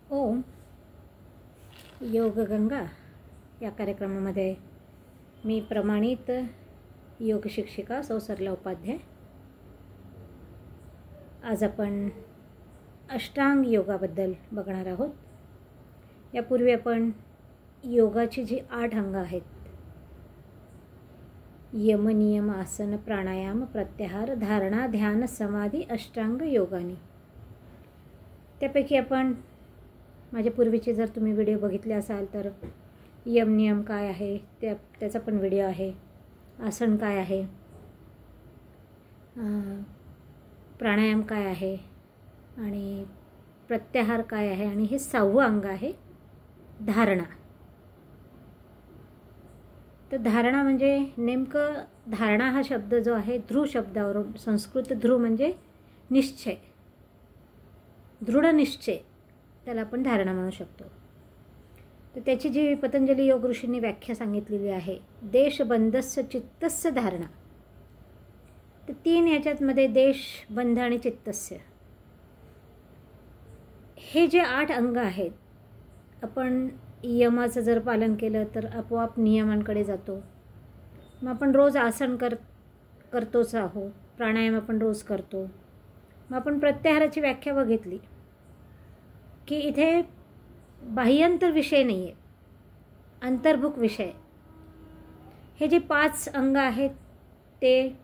ओम योग गंगा या कार्यक्रमामध्ये मी प्रमाणित योग शिक्षिका सौ सरला उपाध्याय। आज आपण अष्टांग योगाबद्दल बघणार आहोत। यापूर्वी आपण योगाची जी 8 अंग आहेत, यम नियम आसन प्राणायाम प्रत्याहार धारणा ध्यान समाधी अष्टांग योगानी, त्यापैकी आपण माझ्या पूर्वीचे जर तुम्ही व्हिडिओ बघितले असाल तर यम नियम काय आहे त्याचा पण व्हिडिओ आहे, आसन काय आहे, प्राणायाम काय आहे आणि प्रत्याहार काय आहे, आणि हे 6वं अंग आहे धारणा। तर धारणा म्हणजे नेमकं धारणा हा शब्द जो आहे ध्रुव शब्दावरून, संस्कृत ध्रुव म्हणजे निश्चय, दृढ निश्चय, त्याला आपण धारणा म्हणू शकतो। तर त्याची जी पतंजली योग ऋषींनी व्याख्या सांगितलेली आहे, देश बंधस्य चित्तस्य धारणा। तर 3 याच्यामध्ये देश बंध आणि चित्तस्य हे जे 8 अंग आहेत, आपण यमाचं जर पालन केलं तर आपोआप नियमांकडे जातो। मग आपण रोज आसन करतोच आहोत, प्राणायाम आपण रोज करतो। मग आपण प्रत्याहाराची व्याख्या बघितली की इथे बाह्यंतर विषय नाही आहे, अंतर्मुख विषय। हे जे 5 अंग आहेत ते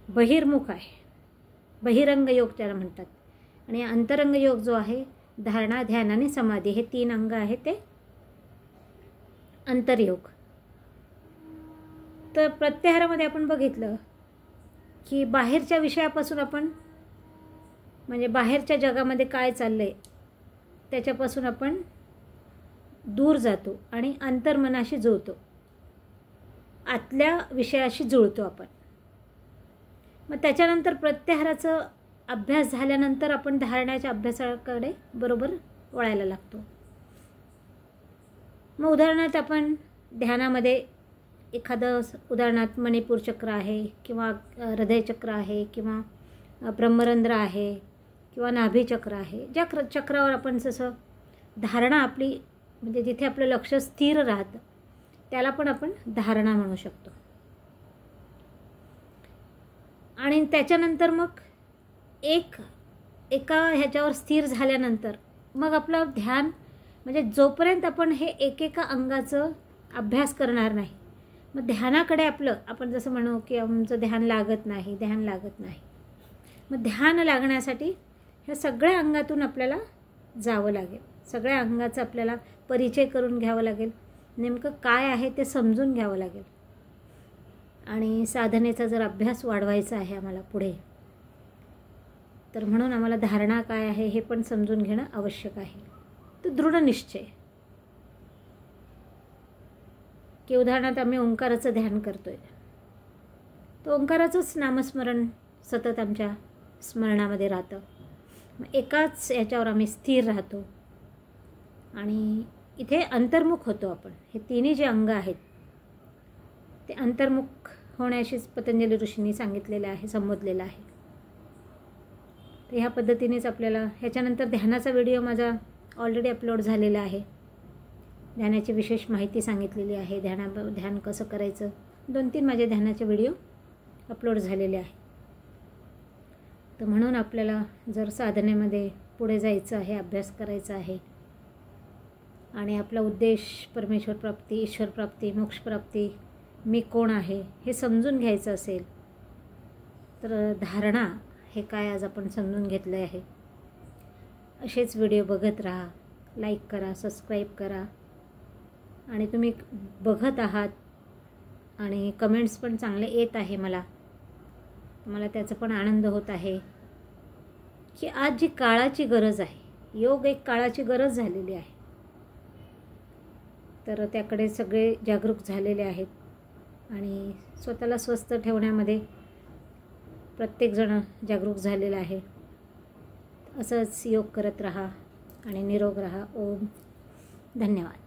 बहिर्मुख आहे, बहिरंग योग त्याला म्हणतात, आणि अंतरंग योग जो आहे धारणा ध्यान आणि समाधी, हे 3 अंग आहेत ते अंतर्योग। तर प्रत्याहारामध्ये आपण बघितलं की बाहेरच्या विषयापासून आपण, म्हणजे बाहेरच्या जगामध्ये काय चाललंय त्याच्यापासून आपण दूर जातो आणि अंतर्मनाशी जुळतो, आतल्या विषयाशी जुळतो आपण। मग त्याच्यानंतर प्रत्याहाराचा अभ्यास झाल्यानंतर आपण धारणाच्या अभ्यासाकडे बरोबर वळायला लागतो। मग उदाहरणार्थ आपण ध्यानामध्ये एखादं, उदाहरणार्थ मणिपूर चक्र आहे किंवा हृदय चक्र आहे किंवा ब्रह्मरंध्र आहे किंवा नाभी चक्र आहे, ज्या चक्रावर आपण जसं धारणा आपली, म्हणजे जिथे आपलं लक्ष स्थिर राहतं त्याला पण आपण धारणा म्हणू शकतो। आणि त्याच्यानंतर मग एका ह्याच्यावर स्थिर झाल्यानंतर मग आपलं ध्यान, म्हणजे जोपर्यंत आपण हे एकेका अंगाचं अभ्यास करणार नाही, मग ध्यानाकडे आपण जसं म्हणू की आमचं ध्यान लागत नाही, ध्यान लागत नाही। मग ध्यान लागण्यासाठी ह्या सगळ्या अंगातून आपल्याला जावं लागेल, सगळ्या अंगाचा आपल्याला परिचय करून घ्यावा लागेल, नेमकं काय आहे ते समजून घ्यावं लागेल। आणि साधनेचा जर अभ्यास वाढवायचा आहे आम्हाला पुढे, तर म्हणून आम्हाला धारणा काय आहे हे पण समजून घेणं आवश्यक आहे। तर दृढ निश्चय, की उदाहरणार्थ आम्ही ओंकाराचं ध्यान करतोय, तर ओंकाराचंच नामस्मरण सतत आमच्या स्मरणामध्ये राहतं। मग एकाच याच्यावर आम्ही स्थिर राहतो आणि इथे अंतर्मुख होतो आपण। हे 3 जे अंग आहेत ते अंतर्मुख होण्याशीच पतंजली ऋषींनी सांगितलेलं आहे, संबोधलेलं आहे। तर ह्या पद्धतीनेच आपल्याला, ह्याच्यानंतर ध्यानाचा व्हिडिओ माझा ऑलरेडी अपलोड झालेला आहे, ध्यानाची विशेष माहिती सांगितलेली आहे, ध्यान कसं करायचं, 2-3 माझे ध्यानाचे व्हिडिओ अपलोड झालेले आहे। तर म्हणून आपल्याला जर साधनेमध्ये पुढे जायचं आहे, अभ्यास करायचा आहे आणि आपला उद्देश परमेश्वर प्राप्ती, ईश्वर प्राप्ती, मोक्ष प्राप्ती, मी कोण आहे हे समजून घ्यायचं असेल, तर धारणा हे काय आज आपण समजून घेतलं आहे। असेच व्हिडिओ बघत राहा, लाईक करा, सबस्क्राईब करा, आणि तुम्ही बघत आहात आणि कमेंट्स पण चांगले येत आहे मला त्याचा पण आनंद होत आहे की आज जी काळाची गरज आहे, योग एक काळाची गरज झालेली आहे, तर त्याकडे सगळे जागरूक झालेले आहेत आणि स्वतःला स्वस्थ ठेवण्यामध्ये प्रत्येकजण जागरूक झालेला आहे। असंच योग करत राहा आणि निरोग राहा। ओम, धन्यवाद।